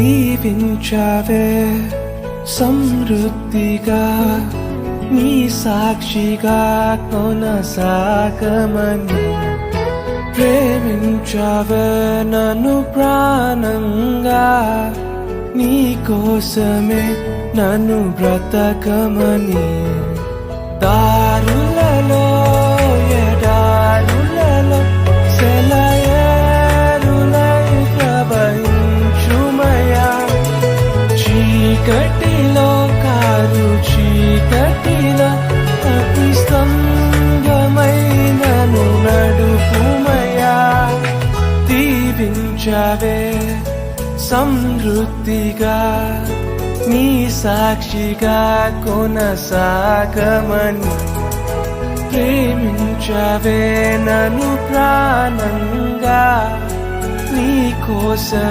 దీవించావే సమృద్ధిగా నీ సాక్షిగా కొనసాగమని ప్రేమించావే నన్ను ప్రాణంగా నీ కోసమే నన్ను బ్రతకమని దారులలో ఎడారులలో సెలయేరులై ప్రవహించుమయా చీకటిలో కారు చీకటిలో అతి స్తంభమైనను నడుపుమయా దీవించావే సమృద్ధిగా నీ సాక్షిగా కొనసాగమని ప్రేమించావే నన్ను ప్రాణంగా నీ కోసం